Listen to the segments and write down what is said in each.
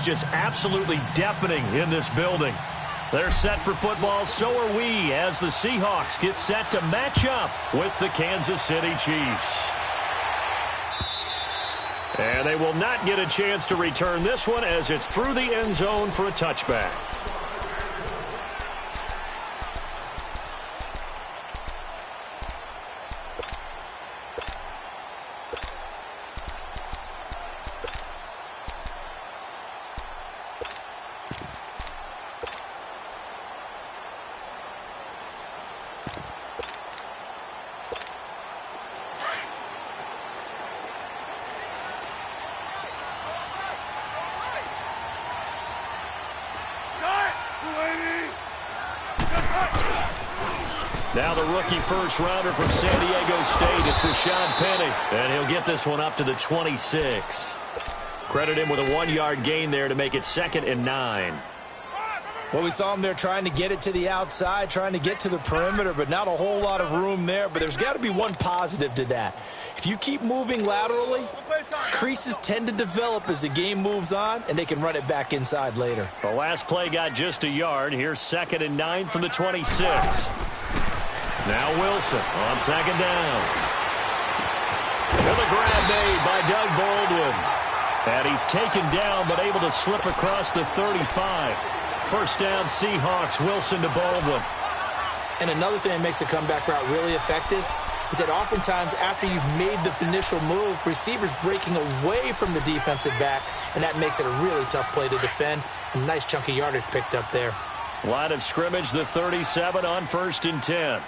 is just absolutely deafening in this building. They're set for football, so are we, as the Seahawks get set to match up with the Kansas City Chiefs. And they will not get a chance to return this one as it's through the end zone for a touchback. Now the rookie first-rounder from San Diego State, it's Rashad Penny. And he'll get this one up to the 26. Credit him with a 1-yard gain there to make it 2nd and 9. Well, we saw him there trying to get it to the outside, trying to get to the perimeter, but not a whole lot of room there. But there's got to be one positive to that. If you keep moving laterally, creases tend to develop as the game moves on, and they can run it back inside later. The last play got just a yard. Here's 2nd and 9 from the 26. Now Wilson on 2nd down. And the grab made by Doug Baldwin. And he's taken down but able to slip across the 35. First down Seahawks, Wilson to Baldwin. And another thing that makes the comeback route really effective is that oftentimes after you've made the initial move, receivers breaking away from the defensive back, and that makes it a really tough play to defend. A nice chunky yardage picked up there. Line of scrimmage, the 37 on 1st and 10.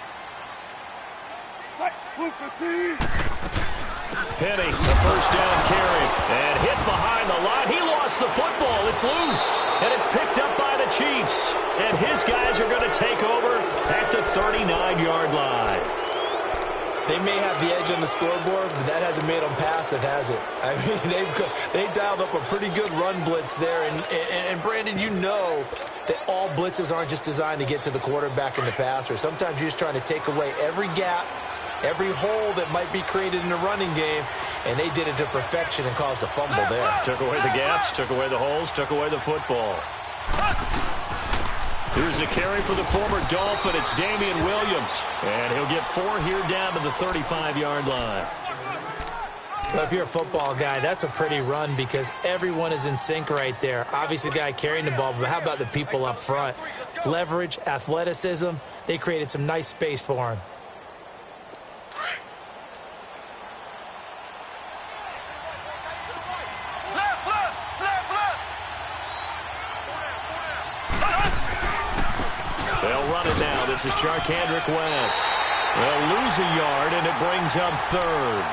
Penny, the first down carry, and hit behind the line. He lost the football. It's loose, and it's picked up by the Chiefs. And his guys are going to take over at the 39-yard line. They may have the edge on the scoreboard, but that hasn't made them passive, has it? I mean, they dialed up a pretty good run blitz there. And Brandon, you know that all blitzes aren't just designed to get to the quarterback and the passer. Sometimes you're just trying to take away every gap, every hole that might be created in the running game, and they did it to perfection and caused a fumble there. Took away the gaps, took away the holes, took away the football. Here's a carry for the former Dolphin. It's Damian Williams, and he'll get 4 here down to the 35-yard line. Well, if you're a football guy, that's a pretty run because everyone is in sync right there. Obviously, the guy carrying the ball, but how about the people up front? Leverage, athleticism, they created some nice space for him. They'll run it now. This is Charkandrick West. They'll lose a yard, and it brings up 3rd.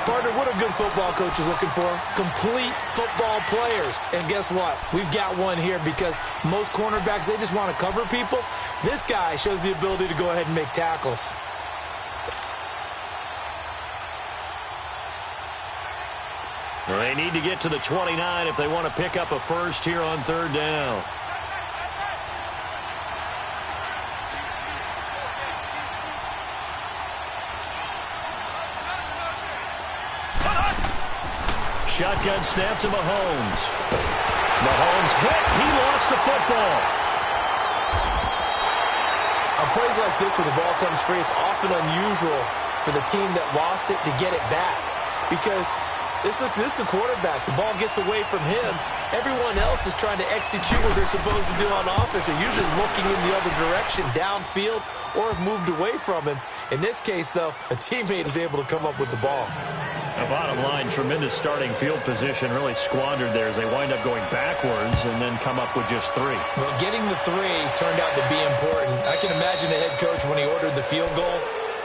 Partner, what a good football coach is looking for. Complete football players. And guess what? We've got one here because most cornerbacks, they just want to cover people. This guy shows the ability to go ahead and make tackles. They need to get to the 29 if they want to pick up a first here on 3rd down. Shotgun snap to Mahomes. Mahomes hit. He lost the football. On plays like this when the ball comes free, it's often unusual for the team that lost it to get it back. Because this is a quarterback. The ball gets away from him. Everyone else is trying to execute what they're supposed to do on offense. They're usually looking in the other direction, downfield, or have moved away from him. In this case, though, a teammate is able to come up with the ball. The bottom line, tremendous starting field position, really squandered there as they wind up going backwards and then come up with just 3. Well, getting the 3 turned out to be important. I can imagine the head coach when he ordered the field goal.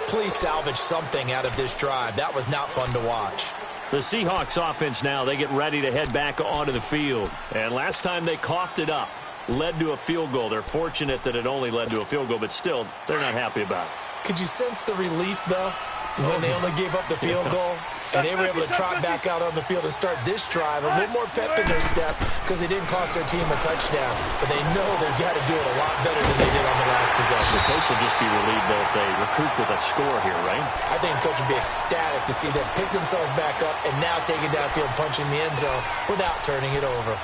Please salvage something out of this drive. That was not fun to watch. The Seahawks offense now, they get ready to head back onto the field. And last time they coughed it up, led to a field goal. They're fortunate that it only led to a field goal, but still, they're not happy about it. Could you sense the relief, though, when they only gave up the field goal? And they were able to trot back out on the field and start this drive. A little more pep in their step because they didn't cost their team a touchdown. But they know they've got to do it a lot better than they did on the last possession. The coach will just be relieved, though, if they recoup with a score here, right? I think the coach would be ecstatic to see them pick themselves back up and now take it downfield, punching the end zone without turning it over.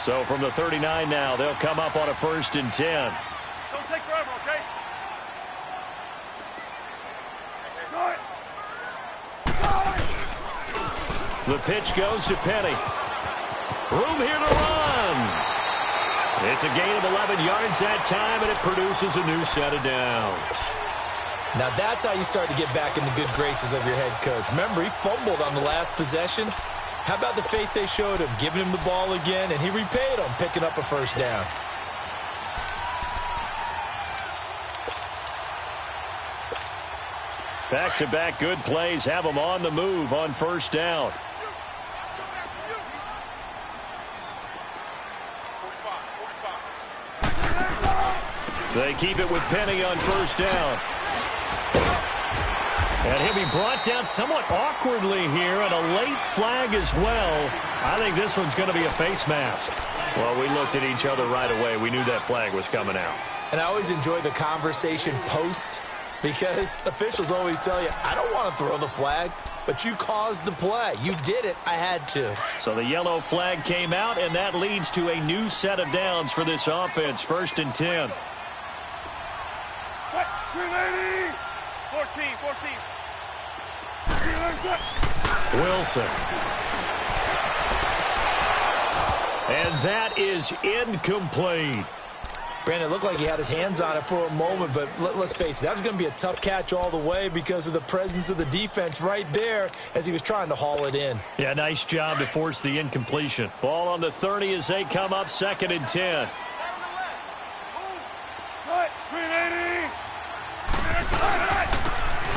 So from the 39 now, they'll come up on a 1st and 10. Don't take forever, okay? The pitch goes to Penny. Room here to run. It's a gain of 11 yards that time, and it produces a new set of downs. Now that's how you start to get back in the good graces of your head coach. Remember, he fumbled on the last possession. How about the faith they showed him, giving him the ball again, and he repaid them, picking up a 1st down. Back-to-back good plays have them on the move on 1st down. They keep it with Penny on 1st down. And he'll be brought down somewhat awkwardly here, and a late flag as well. I think this one's going to be a face mask. Well, we looked at each other right away. We knew that flag was coming out. And I always enjoy the conversation post, because officials always tell you, I don't want to throw the flag, but you caused the play. You did it. I had to. So the yellow flag came out, and that leads to a new set of downs for this offense. 1st and 10. 380! 14. Wilson. And that is incomplete. Brandon, it looked like he had his hands on it for a moment, but let's face it, that was going to be a tough catch all the way because of the presence of the defense right there as he was trying to haul it in. Yeah, nice job to force the incompletion. Ball on the 30 as they come up 2nd and 10.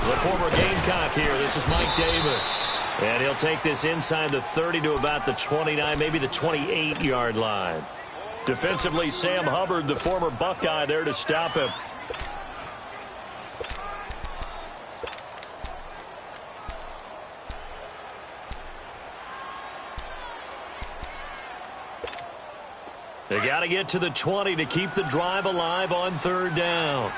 The former Gamecock here. This is Mike Davis. And he'll take this inside the 30 to about the 29, maybe the 28-yard line. Defensively, Sam Hubbard, the former Buckeye, there to stop him. They got to get to the 20 to keep the drive alive on 3rd down.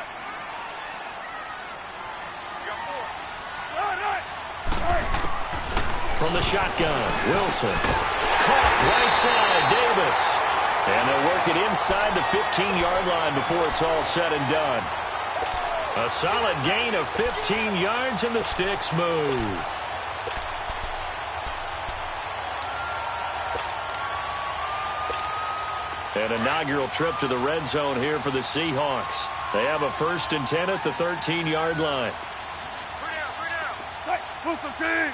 From the shotgun, Wilson. Caught right side, Davis. And they'll work it inside the 15-yard line before it's all said and done. A solid gain of 15 yards, and the sticks move. An inaugural trip to the red zone here for the Seahawks. They have a 1st and 10 at the 13-yard line. 3 down. Move some team.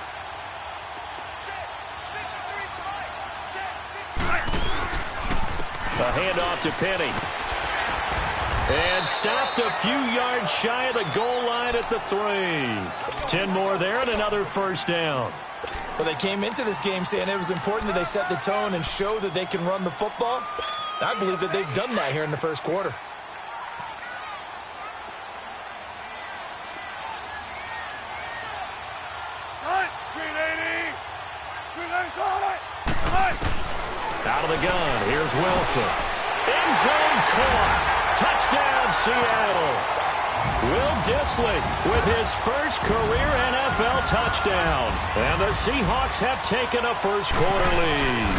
A handoff to Penny. And stopped a few yards shy of the goal line at the 3. 10 more there and another 1st down. Well, they came into this game saying it was important that they set the tone and show that they can run the football. I believe that they've done that here in the 1st quarter. Out of the gun, here's Wilson. End zone caught. Touchdown, Seattle. Will Dissly with his first career NFL touchdown. And the Seahawks have taken a 1st quarter lead.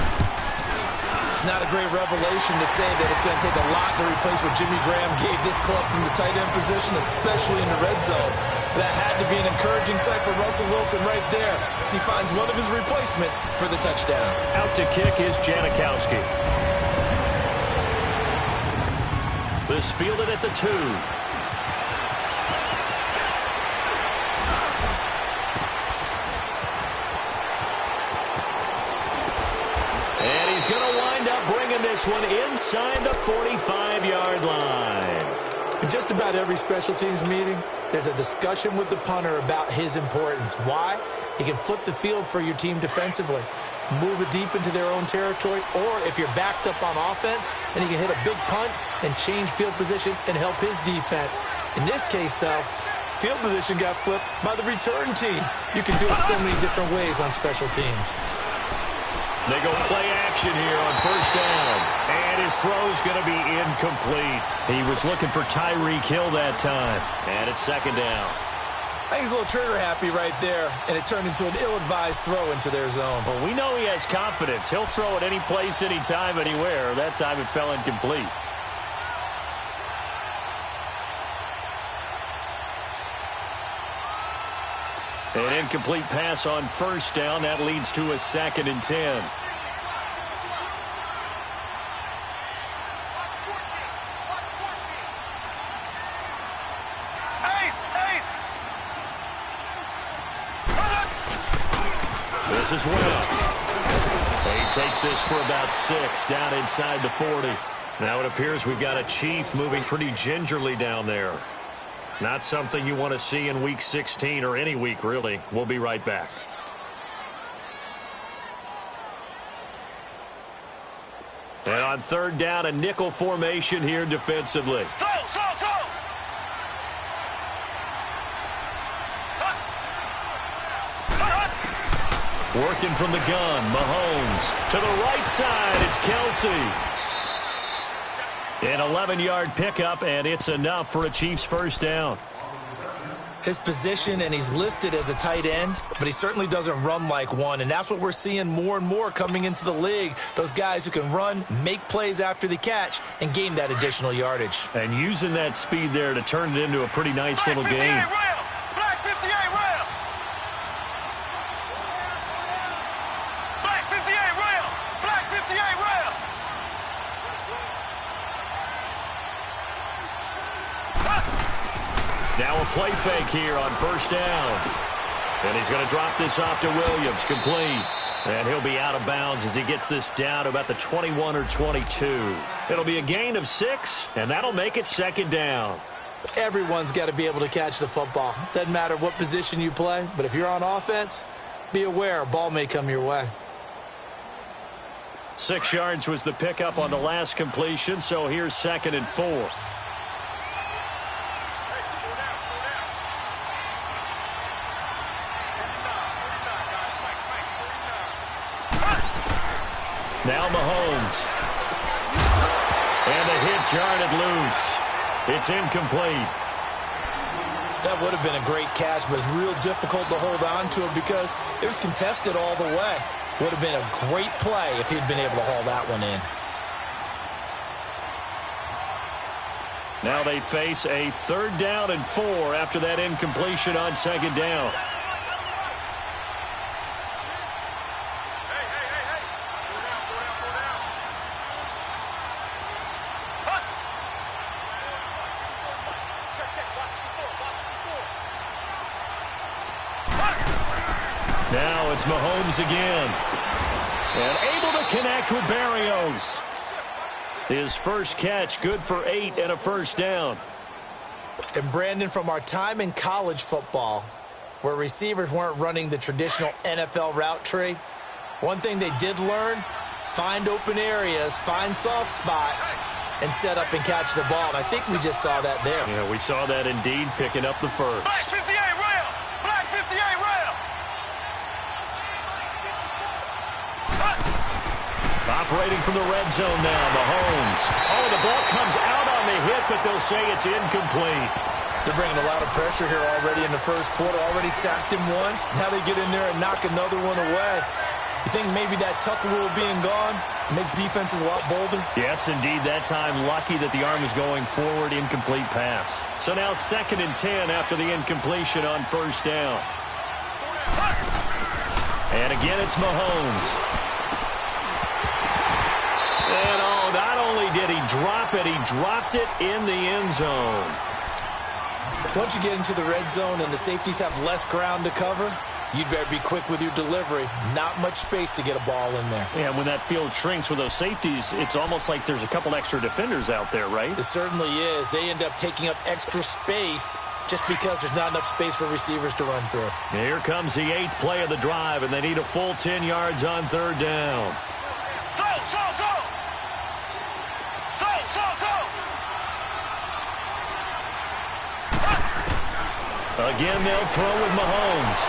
It's not a great revelation to say that it's going to take a lot to replace what Jimmy Graham gave this club from the tight end position, especially in the red zone. That had to be an encouraging sight for Russell Wilson right there as he finds one of his replacements for the touchdown. Out to kick is Janikowski. This fielded at the 2. And he's going to wind up bringing this one inside the 45-yard line. In just about every special teams meeting, there's a discussion with the punter about his importance. Why? He can flip the field for your team defensively, move it deep into their own territory, or if you're backed up on offense, then he can hit a big punt and change field position and help his defense. In this case, though, field position got flipped by the return team. You can do it so many different ways on special teams. They go play action here on 1st down. And his throw's going to be incomplete. He was looking for Tyreek Hill that time. And it's 2nd down. I think he's a little trigger happy right there, and it turned into an ill-advised throw into their zone. Well, we know he has confidence. He'll throw it any place, anytime, anywhere. That time it fell incomplete. An incomplete pass on first down. That leads to a 2nd and 10. This is West. He takes this for about 6 down inside the 40. Now it appears we've got a Chief moving pretty gingerly down there. Not something you want to see in Week 16 or any week, really. We'll be right back. And on 3rd down, a nickel formation here defensively. Working from the gun, Mahomes. To the right side, it's Kelsey. An 11-yard pickup, and it's enough for a Chiefs first down. His position, and he's listed as a tight end, but he certainly doesn't run like one, and that's what we're seeing more and more coming into the league. Those guys who can run, make plays after the catch, and gain that additional yardage. And using that speed there to turn it into a pretty nice little game. Black 58 rail. Black 58 rail. Black 58 rail. Now a play fake here on first down. And he's going to drop this off to Williams, complete. And he'll be out of bounds as he gets this down to about the 21 or 22. It'll be a gain of 6, and that'll make it 2nd down. Everyone's got to be able to catch the football. Doesn't matter what position you play, but if you're on offense, be aware a ball may come your way. 6 yards was the pickup on the last completion, so here's 2nd and 4. Now Mahomes. And a hit jarred loose. It's incomplete. That would have been a great catch, but it's real difficult to hold on to it because it was contested all the way. Would have been a great play if he'd been able to haul that one in. Now they face a 3rd down and 4 after that incompletion on 2nd down. Now it's Mahomes again. And able to connect with Barrios. His first catch, good for 8 and a first down. And Brandon, from our time in college football, where receivers weren't running the traditional NFL route tree, one thing they did learn, find open areas, find soft spots, and set up and catch the ball. And I think we just saw that there. Yeah, we saw that indeed, picking up the first. Black 58 rail. Black 58 rail. Operating from the red zone now, Mahomes. Oh, the ball comes out on the hit, but they'll say it's incomplete. They're bringing a lot of pressure here already in the first quarter. Already sacked him once. Now they get in there and knock another one away. You think maybe that Tucker rule being gone makes defenses a lot bolder? Yes, indeed. That time, lucky that the arm was going forward, incomplete pass. So now 2nd and 10 after the incompletion on first down. And again, it's Mahomes. And oh, not only did he drop it, he dropped it in the end zone. Once you get into the red zone and the safeties have less ground to cover, you'd better be quick with your delivery. Not much space to get a ball in there. Yeah, when that field shrinks with those safeties, it's almost like there's a couple extra defenders out there, right? It certainly is. They end up taking up extra space just because there's not enough space for receivers to run through. Here comes the 8th play of the drive, and they need a full 10 yards on 3rd down. Again, they'll throw with Mahomes.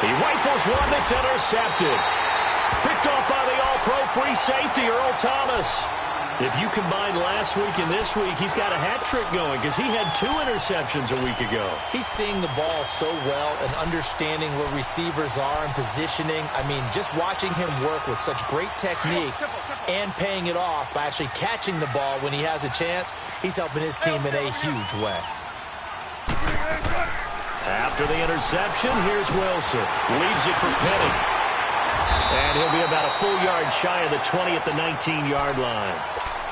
He rifles one that's intercepted. Picked off by the all-pro free safety, Earl Thomas. If you combine last week and this week, he's got a hat trick going because he had 2 interceptions a week ago. He's seeing the ball so well and understanding where receivers are and positioning. I mean, just watching him work with such great technique and paying it off by actually catching the ball when he has a chance, he's helping his team in a huge way. After the interception, here's Wilson. Leaves it for Penny. And he'll be about a full yard shy of the 20 at the 19-yard line.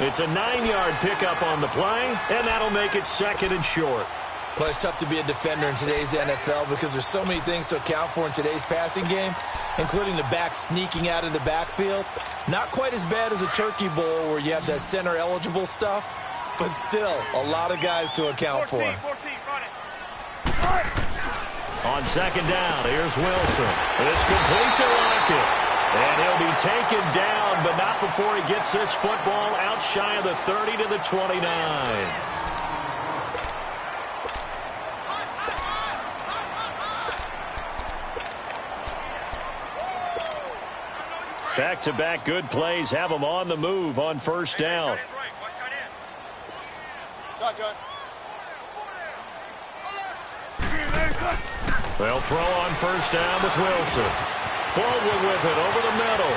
It's a 9-yard pickup on the play, and that'll make it 2nd and short. Well, it's tough to be a defender in today's NFL because there's so many things to account for in today's passing game, including the back sneaking out of the backfield. Not quite as bad as a turkey bowl where you have that center-eligible stuff, but still a lot of guys to account for. 14, run it. On 2nd down, here's Wilson. It's complete to Lockett. And he'll be taken down, but not before he gets this football out shy of the 30 to the 29. Back-to-back good plays have him on the move on 1st down. They'll throw on 1st down with Wilson. Baldwin with it over the middle.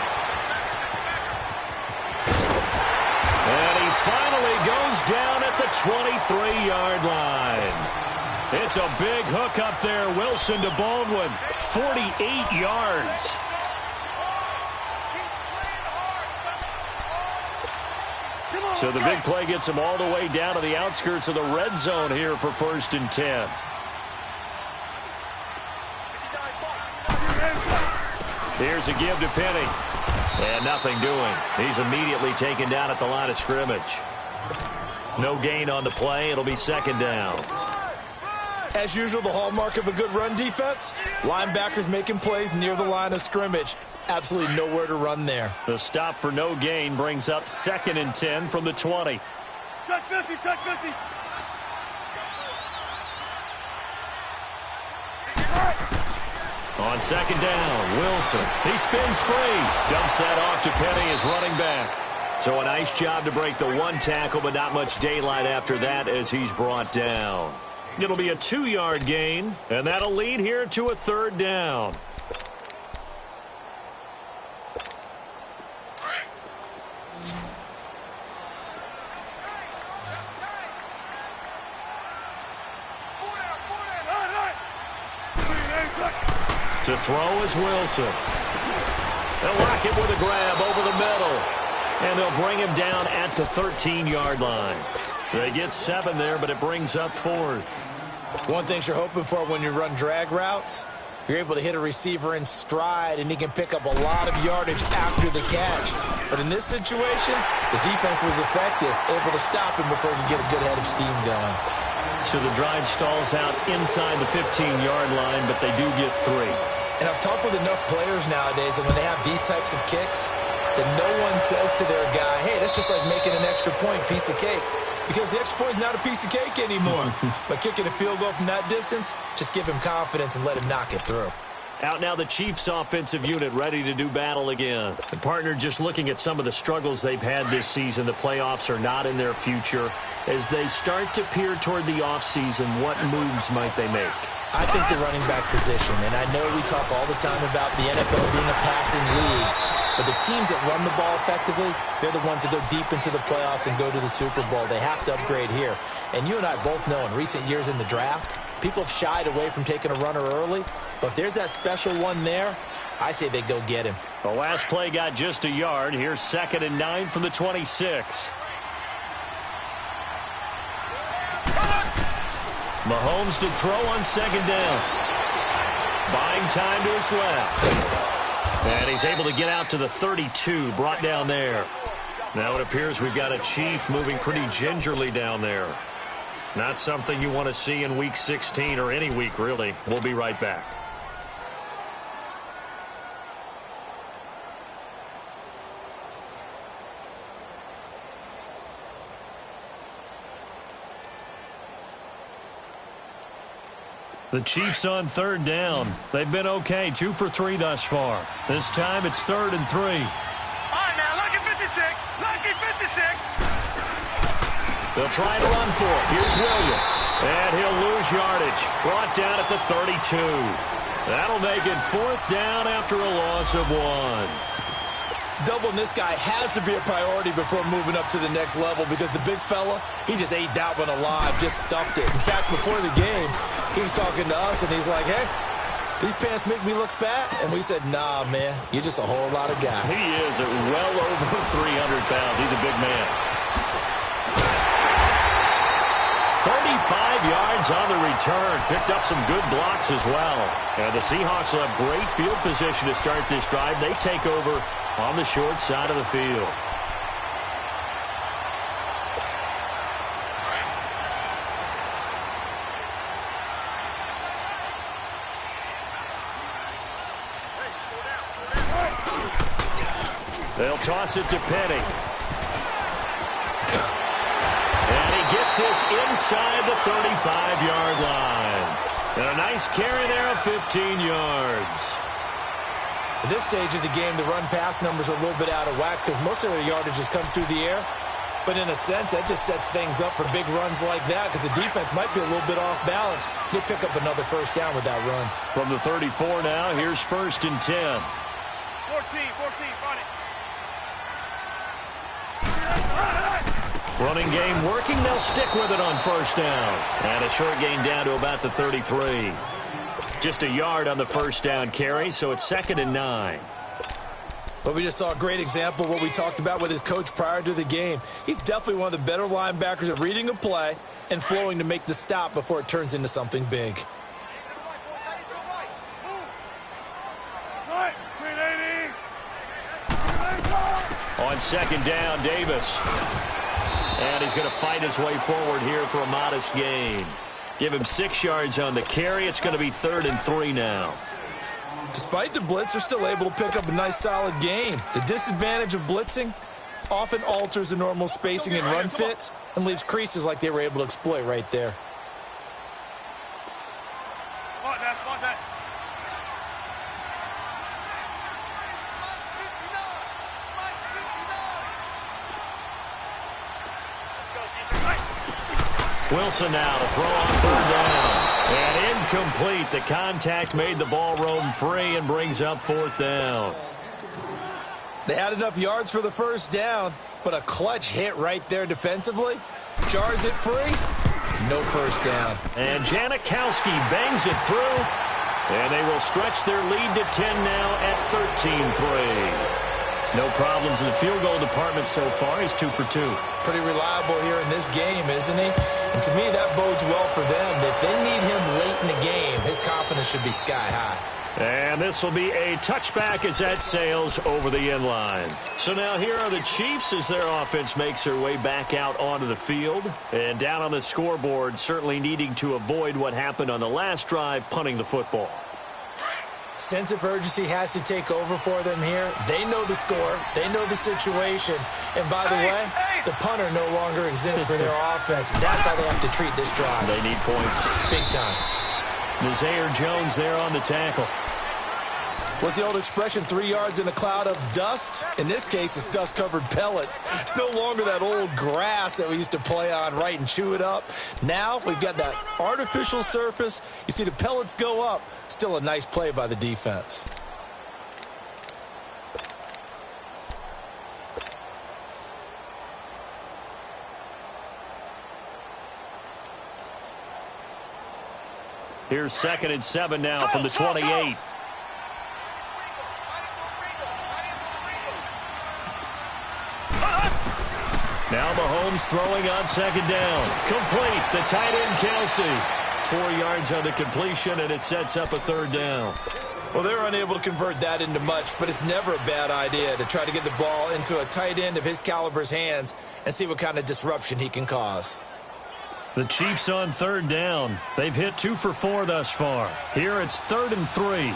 And he finally goes down at the 23-yard line. It's a big hook up there. Wilson to Baldwin. 48 yards. So the big play gets him all the way down to the outskirts of the red zone here for 1st and 10. Here's a give to Penny. And nothing doing. He's immediately taken down at the line of scrimmage. No gain on the play. It'll be 2nd down. As usual, the hallmark of a good run defense, linebackers making plays near the line of scrimmage. Absolutely nowhere to run there. The stop for no gain brings up 2nd and 10 from the 20. Check 50, check 50. On 2nd down, Wilson. He spins free. Dumps that off to Penny as running back. So a nice job to break the 1 tackle, but not much daylight after that as he's brought down. It'll be a 2-yard gain, and that'll lead here to a 3rd down. To throw is Wilson. They'll lock it with a grab over the middle. And they'll bring him down at the 13-yard line. They get 7 there, but it brings up 4th. One thing you're hoping for when you run drag routes, you're able to hit a receiver in stride, and he can pick up a lot of yardage after the catch. But in this situation, the defense was effective, able to stop him before he could get a good head of steam going. So the drive stalls out inside the 15-yard line, but they do get 3. And I've talked with enough players nowadays, and when they have these types of kicks, that no one says to their guy, hey, that's just like making an extra point, piece of cake. Because the extra point is not a piece of cake anymore. But kicking a field goal from that distance, just give him confidence and let him knock it through. Out now the Chiefs offensive unit ready to do battle again. The partner just looking at some of the struggles they've had this season. The playoffs are not in their future. As they start to peer toward the offseason, what moves might they make? I think the running back position, and I know we talk all the time about the NFL being a passing league, but the teams that run the ball effectively, they're the ones that go deep into the playoffs and go to the Super Bowl. They have to upgrade here. And you and I both know in recent years in the draft, people have shied away from taking a runner early, but if there's that special one there, I say they go get him. The last play got just a yard. Here's 2nd and 9 from the 26. Mahomes to throw on 2nd down. Buying time to his left. And he's able to get out to the 32, brought down there. Now it appears we've got a Chief moving pretty gingerly down there. Not something you want to see in Week 16 or any week, really. We'll be right back. The Chiefs on 3rd down. They've been okay, 2 for 3 thus far. This time it's 3rd and 3. All right, now, lucky 56. Lucky 56. They'll try to run for it. Here's Williams. And he'll lose yardage. Brought down at the 32. That'll make it 4th down after a loss of 1. Doubling this guy has to be a priority before moving up to the next level because the big fella, he just ate that one alive, just stuffed it. In fact, before the game, he was talking to us, and he's like, hey, these pants make me look fat? And we said, nah, man, you're just a whole lot of guy. He is at well over 300 pounds. He's a big man. 35 yards on the return. Picked up some good blocks as well. And the Seahawks will have great field position to start this drive. They take over on the short side of the field. They'll toss it to Penny. And he gets this inside the 35-yard line. And a nice carry there of 15 yards. At this stage of the game, the run-pass numbers are a little bit out of whack because most of their yardage has come through the air. But in a sense, that just sets things up for big runs like that because the defense might be a little bit off balance. They pick up another 1st down with that run. From the 34 now, here's 1st and 10. 14, run it. Running game working. They'll stick with it on 1st down. And a short gain down to about the 33. Just a yard on the 1st down carry, so it's 2nd and 9. But we just saw a great example of what we talked about with his coach prior to the game. He's definitely one of the better linebackers at reading a play and flowing to make the stop before it turns into something big. On 2nd down, Davis. And he's going to fight his way forward here for a modest gain. Give him 6 yards on the carry. It's going to be 3rd and 3 now. Despite the blitz, they're still able to pick up a nice, solid gain. The disadvantage of blitzing often alters the normal spacing and run fits and leaves creases like they were able to exploit right there. Wilson now to throw on 3rd down. And incomplete. The contact made the ball roam free and brings up 4th down. They had enough yards for the 1st down, but a clutch hit right there defensively. Jars it free. No 1st down. And Janikowski bangs it through. And they will stretch their lead to 10 now at 13-3. No problems in the field goal department so far. He's 2 for 2. Pretty reliable here in this game, isn't he? And to me, that bodes well for them. If they need him late in the game, his confidence should be sky high. And this will be a touchback as that sails over the end line. So now here are the Chiefs as their offense makes their way back out onto the field. And down on the scoreboard, certainly needing to avoid what happened on the last drive, punting the football. Sense of urgency has to take over for them here. They know the score. They know the situation. And by the way, the punter no longer exists for their offense. That's how they have to treat this drive. They need points. Big time. Nazaire Jones there on the tackle. What's the old expression, 3 yards in a cloud of dust? In this case, it's dust-covered pellets. It's no longer that old grass that we used to play on, right, and chew it up. Now we've got that artificial surface. You see the pellets go up. Still a nice play by the defense. Here's 2nd and 7 now from the 28. Now Mahomes throwing on 2nd down. Complete. The tight end, Kelsey. 4 yards on the completion, and it sets up a 3rd down. Well, they're unable to convert that into much, but it's never a bad idea to try to get the ball into a tight end of his caliber's hands and see what kind of disruption he can cause. The Chiefs on 3rd down. They've hit 2 for 4 thus far. Here it's 3rd and 3.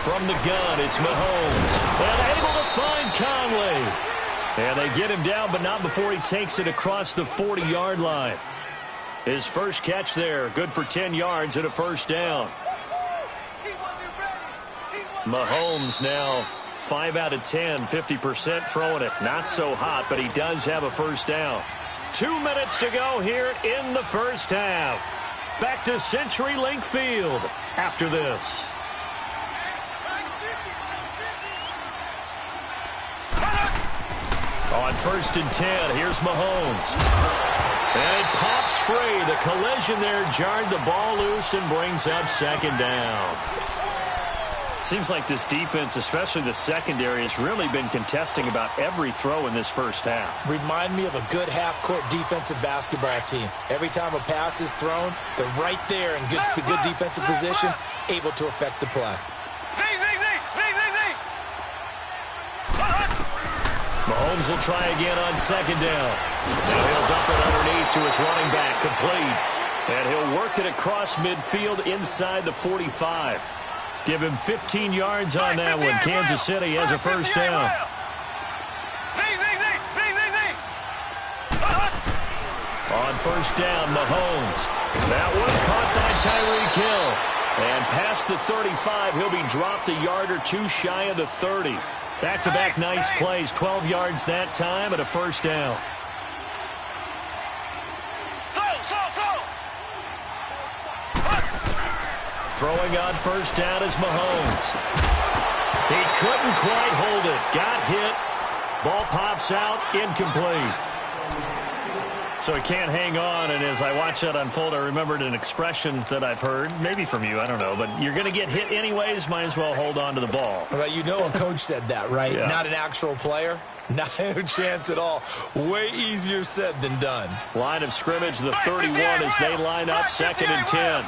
From the gun, it's Mahomes. And able to find Conley. And they get him down, but not before he takes it across the 40-yard line. His first catch there, good for 10 yards and a 1st down. Mahomes now 5 out of 10, 50% throwing it. Not so hot, but he does have a first down. 2 minutes to go here in the first half. Back to CenturyLink Field after this. On 1st and 10, here's Mahomes. And it pops free. The collision there jarred the ball loose and brings up 2nd down. Seems like this defense, especially the secondary, has really been contesting about every throw in this first half. Remind me of a good half-court defensive basketball team. Every time a pass is thrown, they're right there in good defensive position, able to affect the play. Mahomes will try again on 2nd down. Now he'll dump it underneath to his running back, complete. And he'll work it across midfield inside the 45. Give him 15 yards on that one. Kansas City has a first down. On 1st down, Mahomes. That one caught by Tyreek Hill. And past the 35, he'll be dropped a yard or two shy of the 30. Back-to-back nice plays, 12 yards that time and a first down. Throwing on 1st down is Mahomes. He couldn't quite hold it. Got hit. Ball pops out, incomplete. So he can't hang on, and as I watch that unfold, I remembered an expression that I've heard, maybe from you, I don't know, but you're going to get hit anyways, might as well hold on to the ball. Well, you know a coach said that, right? Yeah. Not an actual player. Not a chance at all. Way easier said than done. Line of scrimmage, the 31 as they line up 2nd and 10.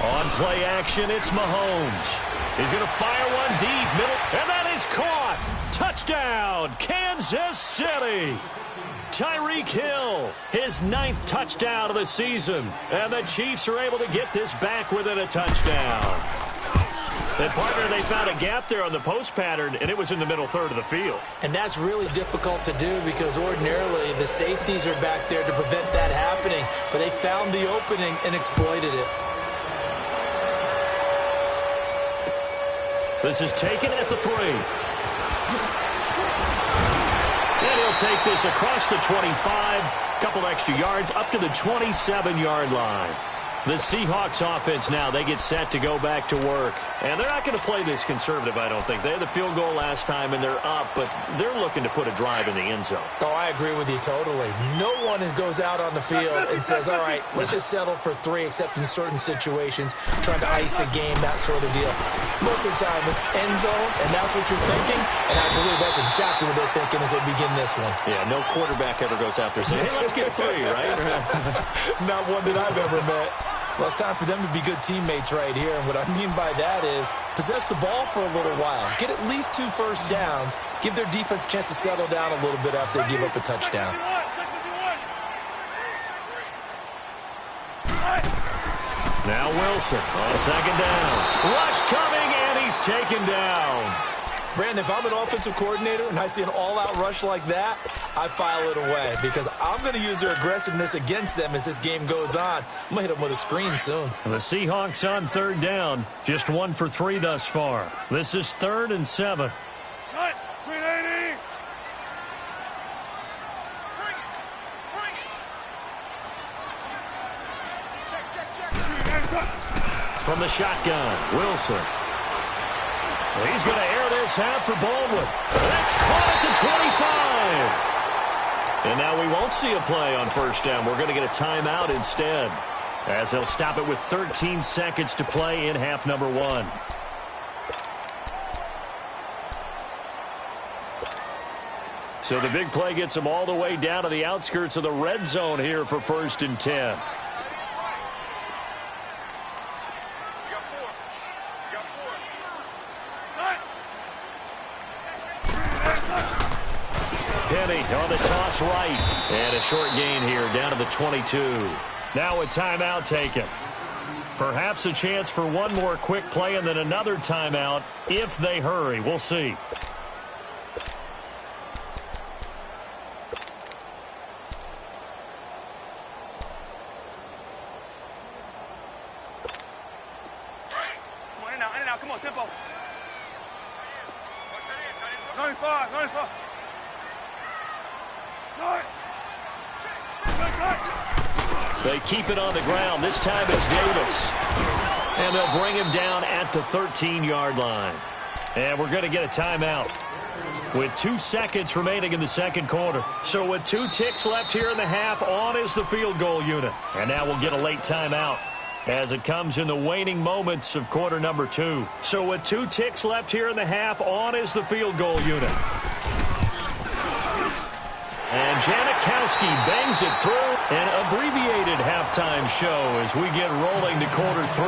On play action, it's Mahomes. He's going to fire one deep, middle, and that is caught. Touchdown, Kansas City. Tyreek Hill, his 9th touchdown of the season. And the Chiefs are able to get this back within a touchdown. And partner, they found a gap there on the post pattern, and it was in the middle third of the field. And that's really difficult to do because ordinarily the safeties are back there to prevent that happening. But they found the opening and exploited it. This is taken at the 3. And he'll take this across the 25. Couple extra yards up to the 27-yard line. The Seahawks offense now, they get set to go back to work. And they're not going to play this conservative, I don't think. They had the field goal last time, and they're up, but they're looking to put a drive in the end zone. Oh, I agree with you totally. No one goes out on the field and says, all right, let's just settle for 3, except in certain situations, trying to ice a game, that sort of deal. Most of the time, it's end zone, and that's what you're thinking, and I believe that's exactly what they're thinking as they begin this one. Yeah, no quarterback ever goes out there saying, hey, let's get 3, right? Not one that I've ever met. Well, it's time for them to be good teammates right here. And what I mean by that is possess the ball for a little while. Get at least 2 first downs. Give their defense a chance to settle down a little bit after they give up a touchdown. Now Wilson on 2nd down. Rush coming, and he's taken down. Brandon, if I'm an offensive coordinator and I see an all-out rush like that, I file it away because I'm going to use their aggressiveness against them as this game goes on. I'm going to hit them with a screen soon. The Seahawks on 3rd down. Just 1 for 3 thus far. This is 3rd and 7. From the shotgun, Wilson. He's going to air this out for Baldwin. That's caught at the 25. And now we won't see a play on 1st down. We're going to get a timeout instead, as they'll stop it with 13 seconds to play in half number 1. So the big play gets them all the way down to the outskirts of the red zone here for 1st and 10. On the toss right. And a short gain here down to the 22. Now a timeout taken. Perhaps a chance for one more quick play and then another timeout if they hurry. We'll see. now. Come on, tempo. 95, 95. They keep it on the ground. This time it's Davis. And they'll bring him down at the 13-yard line. And we're going to get a timeout with 2 seconds remaining in the second quarter. So with 2 ticks left here in the half, on is the field goal unit. And now we'll get a late timeout as it comes in the waning moments of quarter number 2. So with 2 ticks left here in the half, on is the field goal unit. And Janikowski bangs it through. An abbreviated halftime show as we get rolling to quarter 3.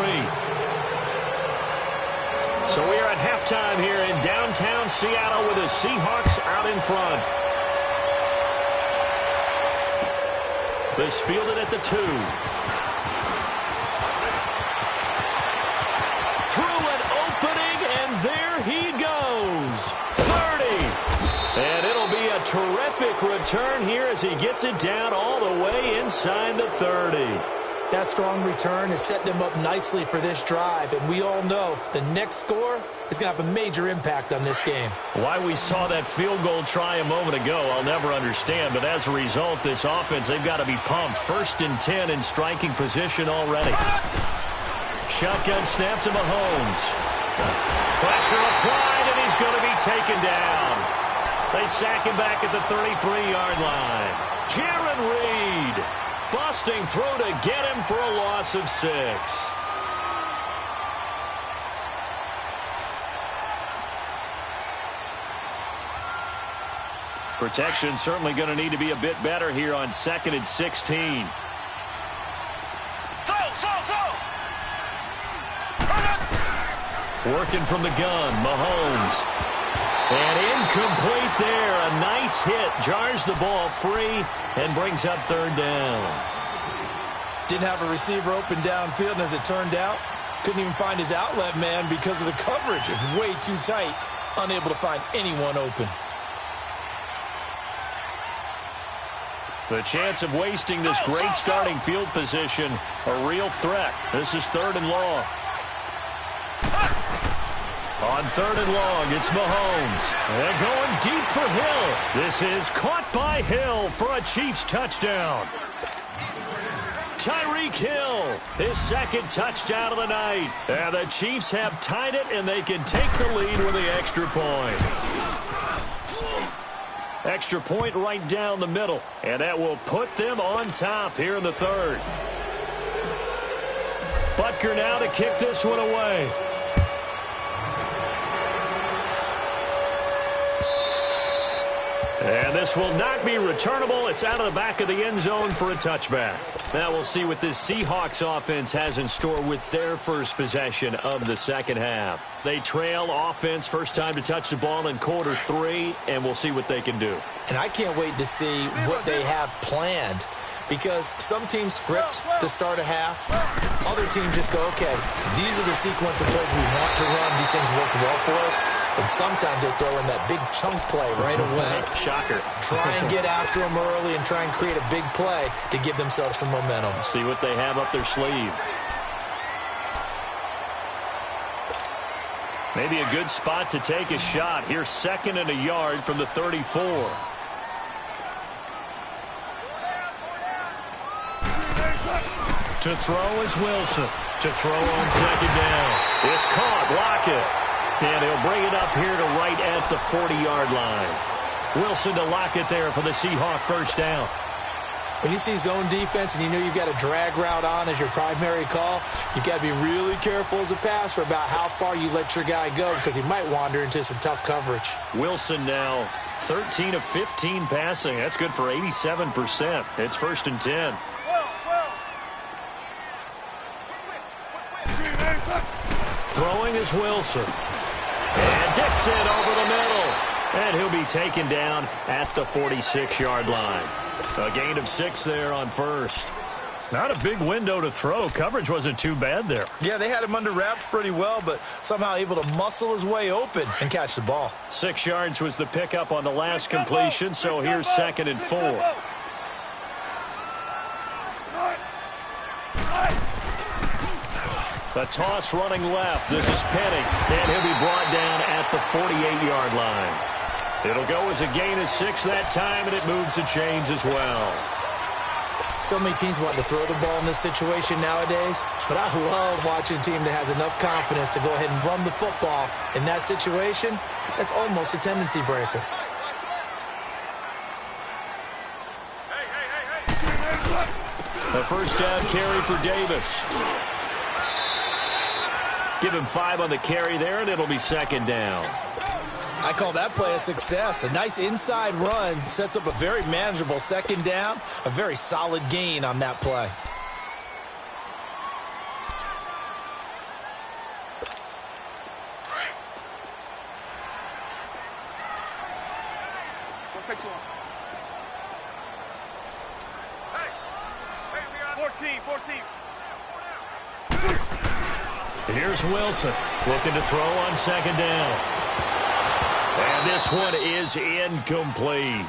So we are at halftime here in downtown Seattle with the Seahawks out in front. This fielded at the 2. Through an opening, and there he goes. 30. And it'll be a terrific return here as he gets it down all the way inside the 30. That strong return has set them up nicely for this drive, and we all know the next score is going to have a major impact on this game. Why we saw that field goal try a moment ago, I'll never understand, but as a result, this offense, they've got to be pumped. 1st and 10 in striking position already. Shotgun snap to Mahomes. Pressure applied, and he's going to be taken down. They sack him back at the 33-yard line. Jaron Reed busting through to get him for a loss of 6. Protection certainly going to need to be a bit better here on 2nd and 16. Working from the gun, Mahomes. And incomplete there. A nice hit. Jars the ball free and brings up 3rd down. Didn't have a receiver open downfield, and as it turned out, couldn't even find his outlet man because of the coverage. It was way too tight. Unable to find anyone open. The chance of wasting this great starting field position, a real threat. This is 3rd and long. On 3rd and long, it's Mahomes. They're going deep for Hill. This is caught by Hill for a Chiefs touchdown. Tyreek Hill, his 2nd touchdown of the night. And the Chiefs have tied it, and they can take the lead with the extra point. Extra point right down the middle, and that will put them on top here in the 3rd. Butker now to kick this one away. And this will not be returnable. It's out of the back of the end zone for a touchback. Now we'll see what this Seahawks offense has in store with their first possession of the second half. They trail offense, first time to touch the ball in quarter 3, and we'll see what they can do. And I can't wait to see what they have planned, because some teams script to start a half. Other teams just go, okay, these are the sequence of plays we want to run. These things worked well for us. And sometimes they throw in that big chunk play right away. Shocker. Try and get after them early and try and create a big play to give themselves some momentum. See what they have up their sleeve. Maybe a good spot to take a shot. Here's 2nd and a yard from the 34. To throw is Wilson. To throw on 2nd down. It's caught. Lockett. And he'll bring it up here to right at the 40-yard line. Wilson to Lockett there for the Seahawk first down. When you see zone defense and you know you've got a drag route on as your primary call, you've got to be really careful as a passer about how far you let your guy go, because he might wander into some tough coverage. Wilson now 13 of 15 passing. That's good for 87%. It's 1st and 10. Throwing is Wilson. And Dixon over the middle. And he'll be taken down at the 46-yard line. A gain of 6 there on 1st. Not a big window to throw. Coverage wasn't too bad there. Yeah, they had him under wraps pretty well, but somehow able to muscle his way open and catch the ball. 6 yards was the pickup on the last completion, so here's 2nd and 4. A toss running left. This is Penny. And he'll be brought down at the 48-yard line. It'll go as a gain of 6 that time, and it moves the chains as well. So many teams want to throw the ball in this situation nowadays, but I love watching a team that has enough confidence to go ahead and run the football. In that situation, that's almost a tendency breaker. A first down carry for Davis. Give him 5 on the carry there, and it'll be second down. I call that play a success. A nice inside run sets up a very manageable second down, a very solid gain on that play. Hey, 14. Here's Wilson looking to throw on second down. And this one is incomplete.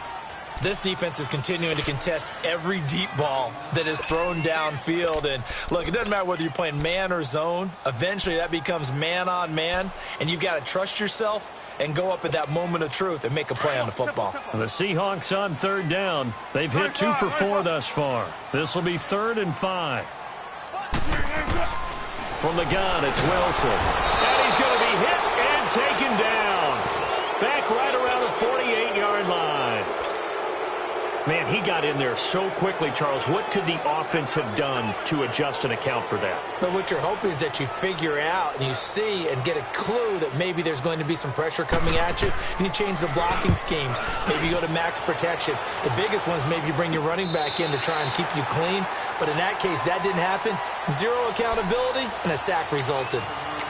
This defense is continuing to contest every deep ball that is thrown downfield. And look, it doesn't matter whether you're playing man or zone. Eventually that becomes man on man, and you've got to trust yourself and go up at that moment of truth and make a play on the football. The Seahawks on third down. They've hit 2 for 4 thus far. This will be 3rd and 5. From the gun, it's Wilson. And he's going to be hit and taken down. Back right around the 48-yard line. Man, he got in there so quickly, Charles. What could the offense have done to adjust and account for that? But what you're hoping is that you figure out and you see and get a clue that maybe there's going to be some pressure coming at you, and you change the blocking schemes. Maybe you go to max protection. The biggest one is maybe you bring your running back in to try and keep you clean. But in that case, that didn't happen. 0 accountability, and a sack resulted.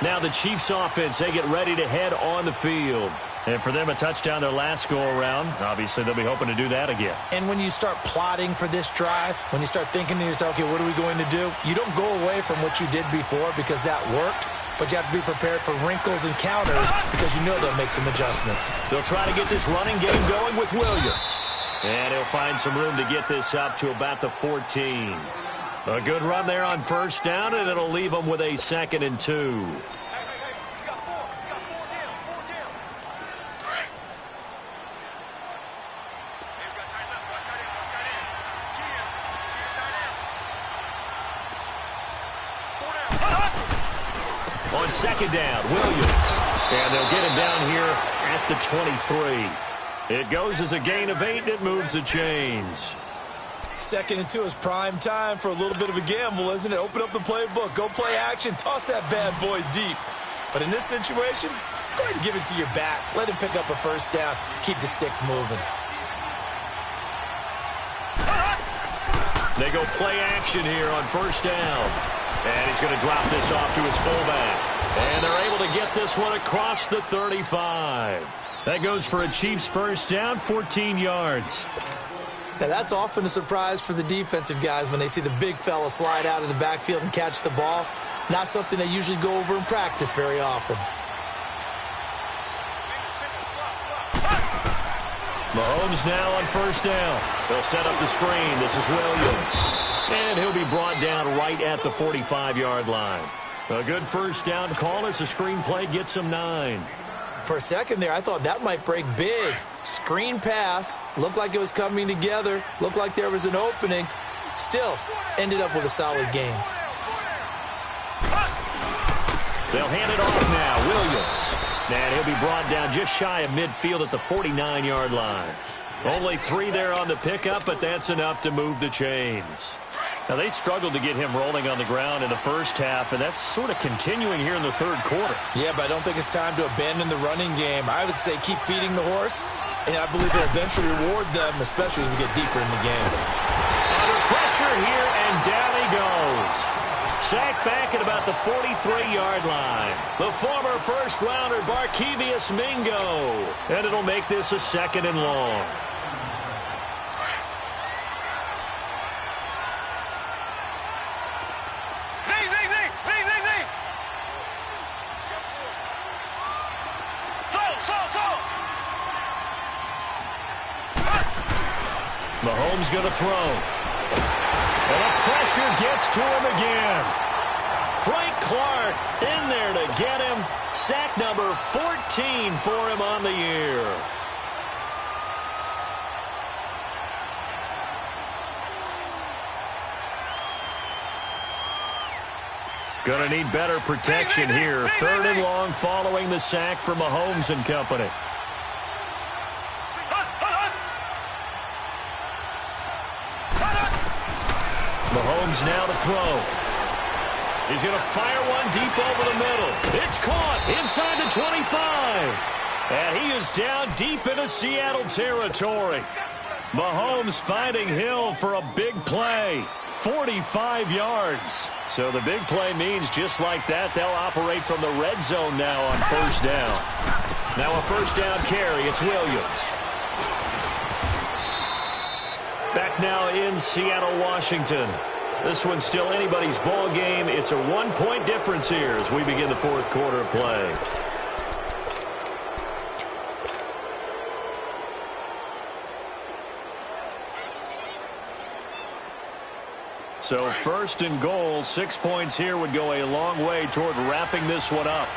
Now the Chiefs offense, they get ready to head on the field. And for them, a touchdown their last go-around. Obviously, they'll be hoping to do that again. And when you start plotting for this drive, when you start thinking to yourself, okay, what are we going to do? You don't go away from what you did before because that worked, but you have to be prepared for wrinkles and counters because you know they'll make some adjustments. They'll try to get this running game going with Williams. And he'll find some room to get this up to about the 14. A good run there on first down, and it'll leave them with a 2nd and 2. On second down, Williams. And they'll get him down here at the 23. It goes as a gain of 8, and it moves the chains. 2nd and 2 is prime time for a little bit of a gamble, isn't it? Open up the playbook, go play action, toss that bad boy deep. But in this situation, go ahead and give it to your back. Let him pick up a first down, keep the sticks moving. They go play action here on first down. And he's going to drop this off to his fullback. And they're able to get this one across the 35. That goes for a Chiefs first down, 14 yards. Now, that's often a surprise for the defensive guys when they see the big fella slide out of the backfield and catch the ball. Not something they usually go over in practice very often. Mahomes now on first down. They'll set up the screen. This is Williams. And he'll be brought down right at the 45-yard line. A good first down call as the screen play gets him 9. For a second there, I thought that might break big. Screen pass. Looked like it was coming together. Looked like there was an opening. Still, ended up with a solid game. They'll hand it off now. Williams. And he'll be brought down just shy of midfield at the 49-yard line. Only 3 there on the pickup, but that's enough to move the chains. Now, they struggled to get him rolling on the ground in the first half, and that's sort of continuing here in the third quarter. Yeah, but I don't think it's time to abandon the running game. I would say keep feeding the horse, and I believe they'll eventually reward them, especially as we get deeper in the game. Under pressure here, and down he goes. Sacked back at about the 43-yard line. The former first-rounder, Barkevious Mingo. And it'll make this a 2nd and long. Mahomes going to throw. And the pressure gets to him again. Frank Clark 14 for him on the year. Going to need better protection here. 3rd and long following the sack from Mahomes and company. Mahomes now to throw. He's going to fire one deep over the middle. It's caught inside the 25. And he is down deep into Seattle territory. Mahomes finding Hill for a big play. 45 yards. So the big play means just like that, they'll operate from the red zone now on 1st down. Now a 1st down carry. It's Williams. Back now in Seattle, Washington. This one's still anybody's ball game. It's a 1-point difference here as we begin the 4th quarter of play. So 1st and goal, 6 points here would go a long way toward wrapping this one up.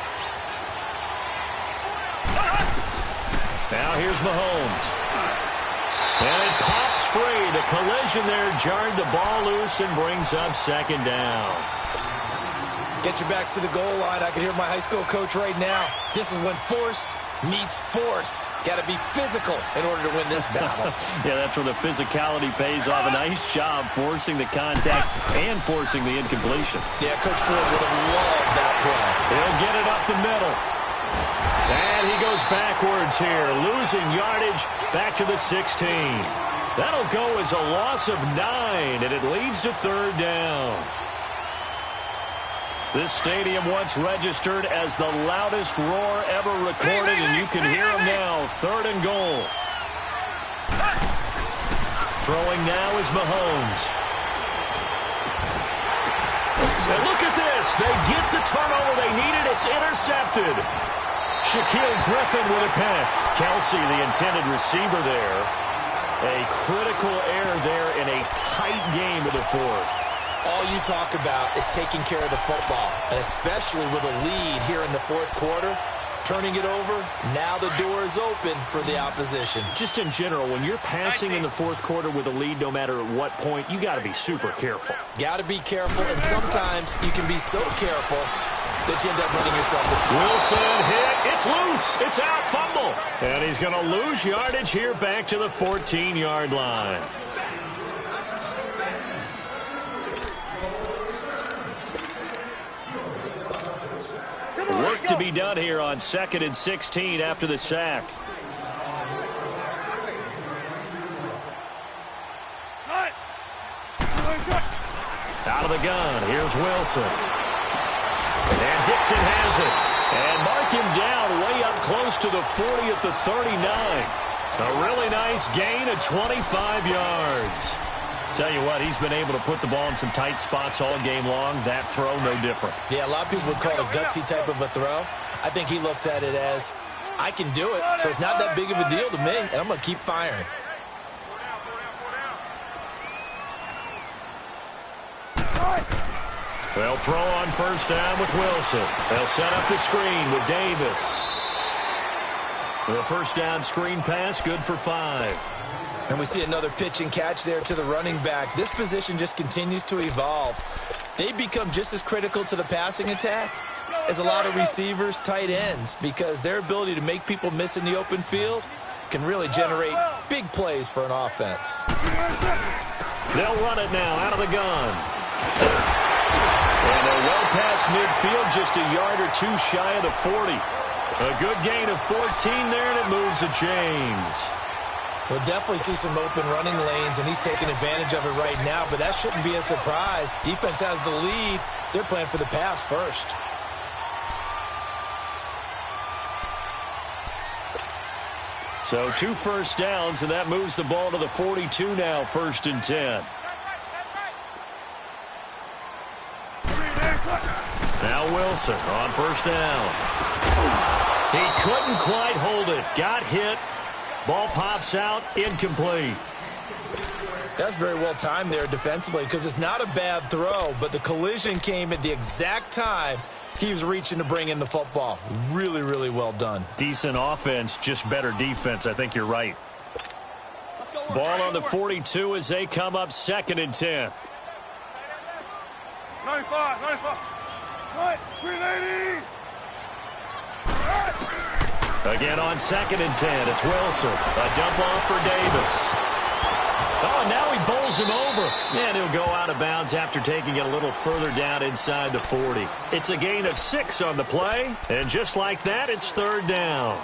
Now here's Mahomes. And it pops free. The collision there jarred the ball loose and brings up 2nd down. Get your backs to the goal line. I can hear my high school coach right now. This is when force meets force. Got to be physical in order to win this battle. Yeah, that's where the physicality pays off. A nice job forcing the contact and forcing the incompletion. Yeah, Coach Ford would have loved that play. He'll get it up the middle. And he goes backwards here, losing yardage back to the 16. That'll go as a loss of 9, and it leads to 3rd down. This stadium once registered as the loudest roar ever recorded, and you can hear him now. 3rd and goal. Throwing now is Mahomes. And look at this. They get the turnover they needed. It's intercepted. Shaquille Griffin with a pick. Kelsey, the intended receiver there. A critical error there in a tight game of the 4th. All you talk about is taking care of the football, and especially with a lead here in the 4th quarter, turning it over, now the door is open for the opposition. Just in general, when you're passing in the 4th quarter with a lead, no matter at what point, you got to be super careful. Got to be careful, and sometimes you can be so careful that you end up running yourself. Wilson hit. It's loose. It's out. Fumble. And he's going to lose yardage here back to the 14-yard line. Work to be done here on 2nd and 16 after the sack. Out of the gun. Here's Wilson. And Dixon has it. And mark him down way up close to the 40 at the 39. A really nice gain of 25 yards. Tell you what, he's been able to put the ball in some tight spots all game long. That throw, no different. Yeah, a lot of people would call it a gutsy type of a throw. I think he looks at it as, I can do it, so it's not that big of a deal to me, and I'm going to keep firing. They'll throw on 1st down with Wilson. They'll set up the screen with Davis. The 1st down screen pass, good for 5. And we see another pitch and catch there to the running back. This position just continues to evolve. They become just as critical to the passing attack as a lot of receivers, tight ends, because their ability to make people miss in the open field can really generate big plays for an offense. They'll run it now out of the gun. And they're well past midfield, just a yard or two shy of the 40. A good gain of 14 there, and it moves the chains. We'll definitely see some open running lanes, and he's taking advantage of it right now, but that shouldn't be a surprise. Defense has the lead. They're playing for the pass first. So 2 first downs, and that moves the ball to the 42 now, 1st and 10. Now Wilson on 1st down. He couldn't quite hold it. Got hit. Ball pops out, incomplete. That's very well timed there defensively, because it's not a bad throw, but the collision came at the exact time He was reaching to bring in the football. Really, really well done. Decent offense, just better defense. I think you're right. Ball on the 42 as they come up 2nd and 10. 95, 95. Cut, 380. Again on 2nd and 10, it's Wilson. A dump off for Davis. Oh, now he bowls him over. And he'll go out of bounds after taking it a little further down inside the 40. It's a gain of 6 on the play. And just like that, it's 3rd down.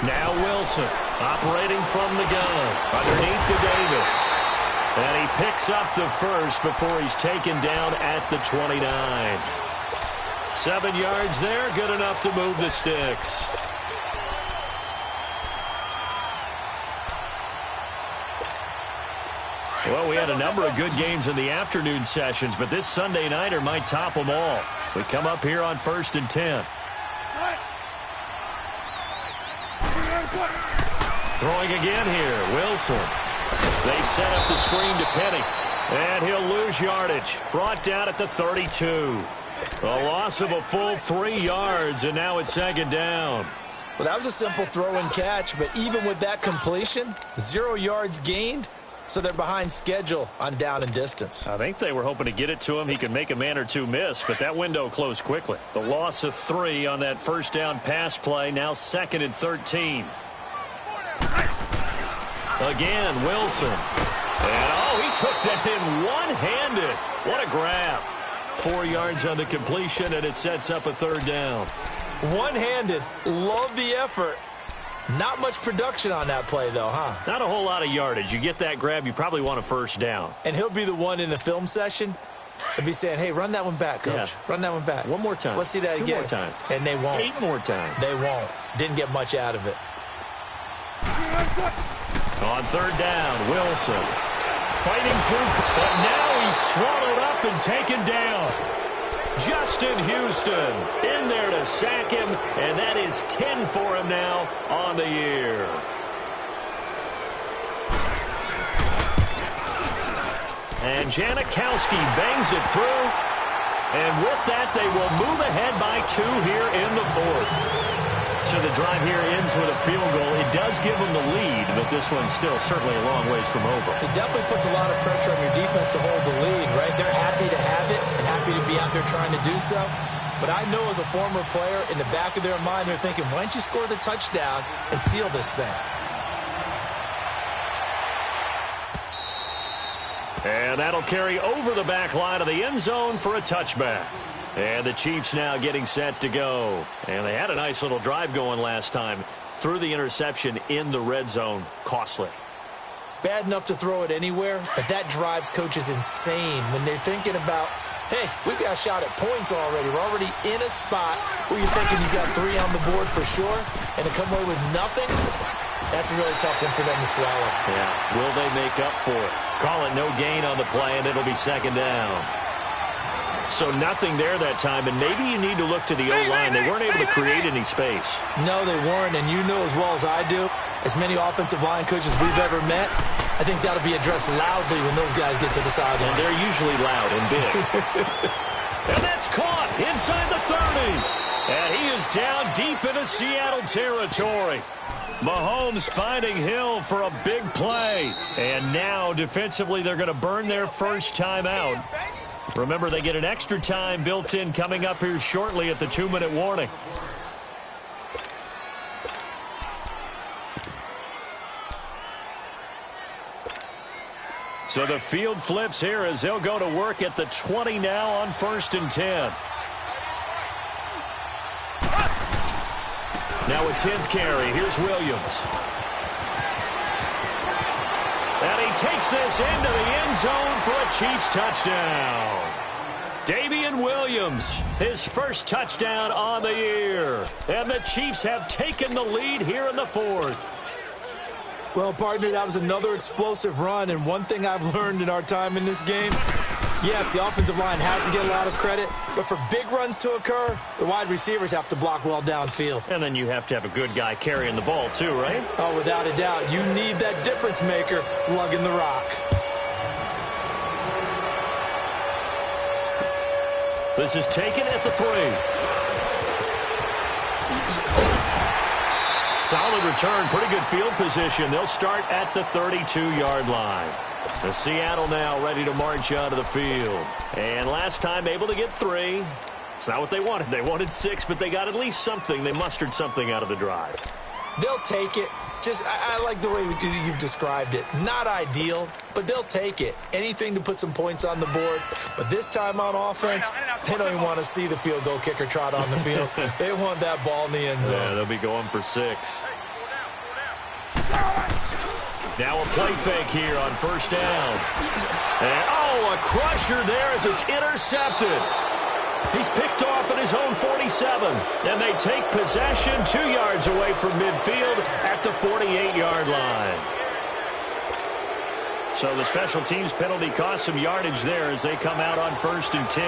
Now Wilson operating from the gun underneath to Davis. And he picks up the first before he's taken down at the 29. 7 yards there, good enough to move the sticks. Well, we had a number of good games in the afternoon sessions, but this Sunday nighter might top them all. We come up here on 1st and 10. Throwing again here, Wilson. They set up the screen to Penny, and he'll lose yardage. Brought down at the 32. A loss of a full 3 yards, and now it's 2nd down. Well, that was a simple throw and catch, but even with that completion, 0 yards gained, so they're behind schedule on down and distance. I think they were hoping to get it to him. He could make a man or two miss, but that window closed quickly. The loss of 3 on that 1st down pass play, now 2nd and 13. Again, Wilson. And, oh, he took that in one-handed. What a grab. 4 yards on the completion, and it sets up a 3rd down. One-handed. Love the effort. Not much production on that play, though, huh? Not a whole lot of yardage. You get that grab, you probably want a 1st down. And he'll be the one in the film session and be saying, hey, run that one back, Coach. Yeah. Run that one back. One more time. Let's see that 2 again. more times. And they won't. 8 more times. They won't. Didn't get much out of it. On 3rd down, Wilson fighting through, but now he's swallowed up and taken down. Justin Houston in there to sack him, and that is 10 for him now on the year. And Janikowski bangs it through, and with that they will move ahead by 2 here in the 4th. So the drive here ends with a field goal. It does give them the lead, but this one's still certainly a long ways from over. It definitely puts a lot of pressure on your defense to hold the lead, right? They're happy to have it and happy to be out there trying to do so. But I know as a former player, in the back of their mind, they're thinking, why don't you score the touchdown and seal this thing? And that'll carry over the back line of the end zone for a touchback. And the Chiefs now getting set to go. And they had a nice little drive going last time. Threw the interception in the red zone. Costly. Bad enough to throw it anywhere, but that drives coaches insane when they're thinking about, hey, we've got a shot at points already. We're already in a spot where you're thinking you've got 3 on the board for sure, and to come away with nothing, that's a really tough one for them to swallow. Yeah, will they make up for it? Call it no gain on the play, and it'll be 2nd down. So nothing there that time, and maybe you need to look to the O-line. They weren't able to create any space. No, they weren't, and you know as well as I do, as many offensive line coaches we've ever met, I think that'll be addressed loudly when those guys get to the sideline. And they're usually loud and big. And that's caught inside the 30. And he is down deep into Seattle territory. Mahomes finding Hill for a big play. And now defensively they're going to burn their first time out. Remember, they get an extra time built in coming up here shortly at the 2-minute warning. So the field flips here as they'll go to work at the 20 now on 1st and 10. Now a 10th carry. Here's Williams. And he takes this into the end zone for a Chiefs touchdown. Damian Williams, his first touchdown on the year. And the Chiefs have taken the lead here in the 4th. Well, partner, that was another explosive run, and one thing I've learned in our time in this game, Yes, the offensive line has to get a lot of credit, but for big runs to occur, the wide receivers have to block well downfield. And then you have to have a good guy carrying the ball too, right? Oh, without a doubt. You need that difference maker lugging the rock. This is taken at the 3. Solid return, pretty good field position. They'll start at the 32-yard line. The Seattle now ready to march out of the field. And last time able to get 3. It's not what they wanted. They wanted 6, but they got at least something. They mustered something out of the drive. They'll take it. I like the way you've described it. Not ideal, but they'll take it. Anything to put some points on the board. But this time on offense, they don't even want to see the field goal kicker trot on the field. They want that ball in the end zone. Yeah, they'll be going for 6. Now a play fake here on first down. And, a crusher there as it's intercepted. He's picked off at his own 47. And they take possession 2 yards away from midfield at the 48-yard line. So the special teams penalty cost some yardage there as they come out on 1st and 10.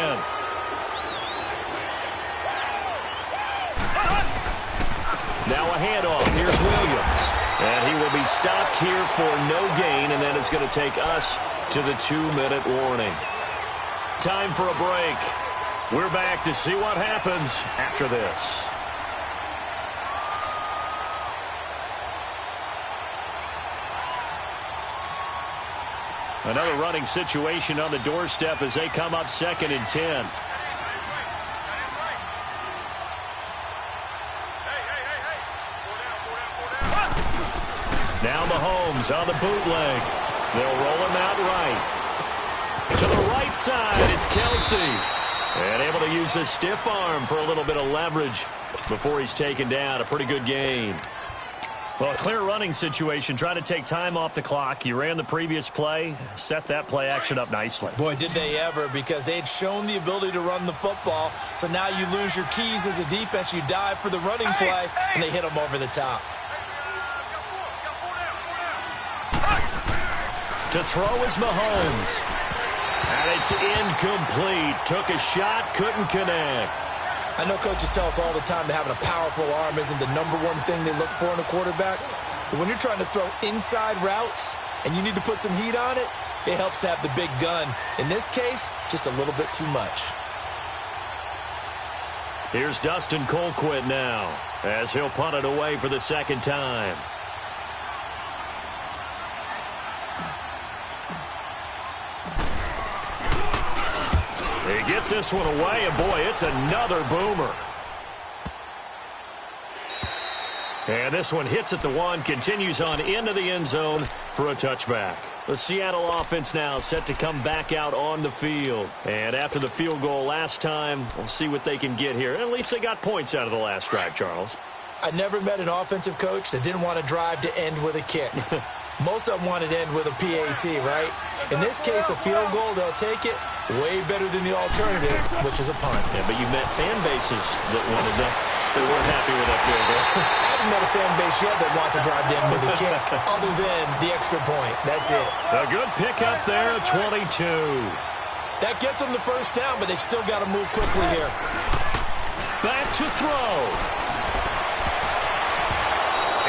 Now a handoff. Here's Williams. And he will be stopped here for no gain, and then it's going to take us to the 2-minute warning. Time for a break. We're back to see what happens after this. Another running situation on the doorstep as they come up 2nd and 10. Now Mahomes on the bootleg. They'll roll him out right. To the right side, it's Kelsey. And able to use a stiff arm for a little bit of leverage before he's taken down. A pretty good gain. Well, a clear running situation. Try to take time off the clock. You ran the previous play. Set that play action up nicely. Boy, did they ever, because they had shown the ability to run the football. So now you lose your keys as a defense. You dive for the running play, and they hit them over the top. To throw is Mahomes. And it's incomplete. Took a shot, couldn't connect. I know coaches tell us all the time that having a powerful arm isn't the #1 thing they look for in a quarterback. But when you're trying to throw inside routes and you need to put some heat on it, it helps to have the big gun. In this case, just a little bit too much. Here's Dustin Colquitt now as he'll punt it away for the 2nd time. He gets this one away, and boy, it's another boomer. And this one hits at the 1, continues on into the end zone for a touchback. The Seattle offense now set to come back out on the field. And after the field goal last time, we'll see what they can get here. At least they got points out of the last drive, Charles. I never met an offensive coach that didn't want to drive to end with a kick. Most of them wanted to end with a PAT, right? In this case, a field goal, they'll take it. Way better than the alternative, which is a punt. Yeah, but you've met fan bases that wanted that. They weren't happy with that field goal. I haven't met a fan base yet that wants to drive in with a kick, other than the extra point. That's it. A good pickup there, 22. That gets them the first down, but they've still got to move quickly here. Back to throw.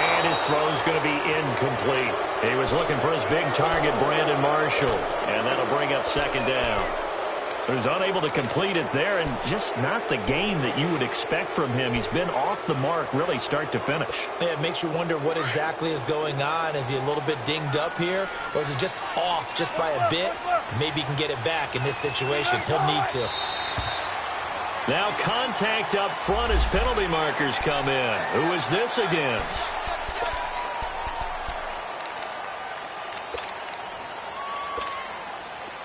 And his throw's going to be incomplete. He was looking for his big target, Brandon Marshall. And that'll bring up 2nd down. So he's unable to complete it there, and just not the game that you would expect from him. He's been off the mark, really, start to finish. Yeah, it makes you wonder what exactly is going on. Is he a little bit dinged up here, or is it just off just by a bit? Maybe he can get it back in this situation. He'll need to. Now contact up front as penalty markers come in. Who is this against?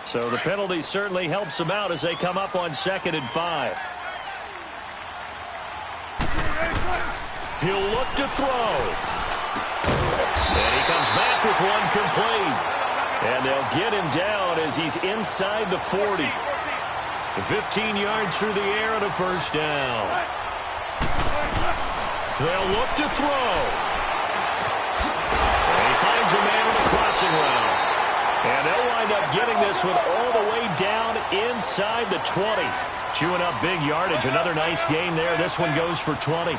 So the penalty certainly helps them out as they come up on 2nd and 5. He'll look to throw. And he comes back with one complete. And they'll get him down as he's inside the 40. 15 yards through the air and a first down. They'll look to throw. And he finds a man on the crossing route. And they'll wind up getting this one all the way down inside the 20. Chewing up big yardage. Another nice gain there. This one goes for 20.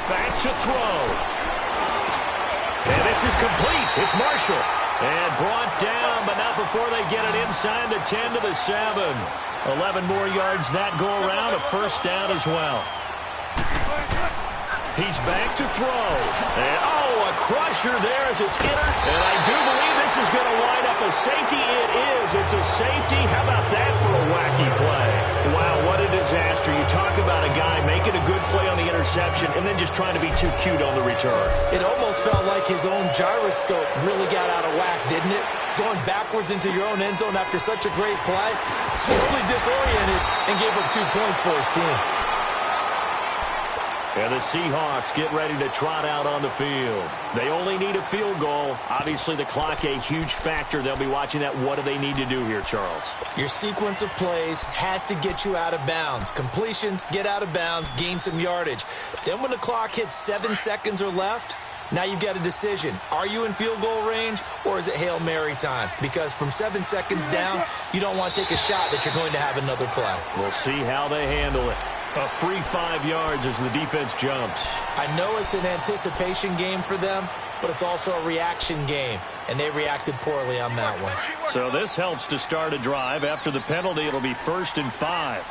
Back to throw. And this is complete. It's Marshall. And brought down, but not before they get it inside the 10 to the 7. 11 more yards that go around. A first down as well. He's back to throw. And, a crusher there as it's entered. And I do believe this is going to wind up a safety. It is. It's a safety. How about that for a wacky play? Wow, what a disaster. You talk about a guy making a good play on the interception and then just trying to be too cute on the return. It almost felt like his own gyroscope really got out of whack, didn't it? Going backwards into your own end zone after such a great play. Totally disoriented and gave up 2 points for his team. And the Seahawks get ready to trot out on the field. They only need a field goal. Obviously, the clock a huge factor. They'll be watching that. What do they need to do here, Charles? Your sequence of plays has to get you out of bounds. Completions, get out of bounds, gain some yardage. Then when the clock hits 7 seconds or left, now you've got a decision. Are you in field goal range or is it Hail Mary time? Because from 7 seconds down, you don't want to take a shot that you're going to have another play. We'll see how they handle it. A free 5 yards as the defense jumps. I know it's an anticipation game for them, but it's also a reaction game, and they reacted poorly on that one. So this helps to start a drive. After the penalty, it'll be 1st and 5.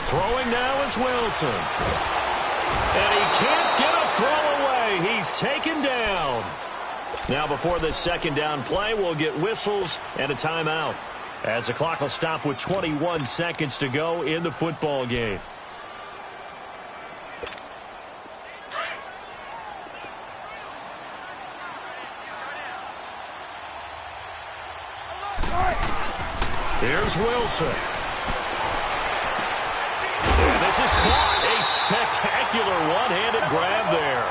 Throwing now is Wilson. And he can't get a throw away. He's taken down. Now before this second down play, we'll get whistles and a timeout, as the clock will stop with 21 seconds to go in the football game. Here's Wilson. And this is caught. A spectacular one-handed grab there.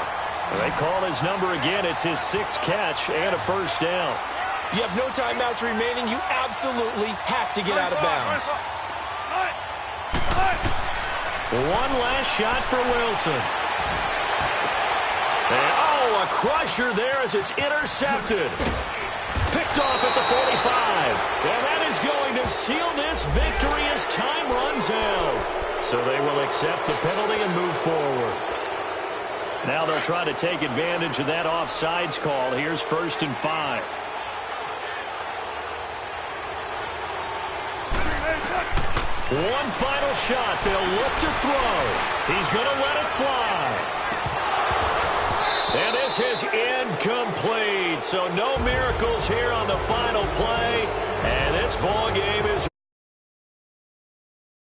They call his number again. It's his 6th catch and a first down. You have no timeouts remaining. You absolutely have to get out of bounds. One last shot for Wilson. And, a crusher there as it's intercepted. Picked off at the 45. And that is going to seal this victory as time runs out. So they will accept the penalty and move forward. Now they'll try to take advantage of that offsides call. Here's 1st and 5. One final shot. They'll look to throw. He's going to let it fly. And this is incomplete. So no miracles here on the final play.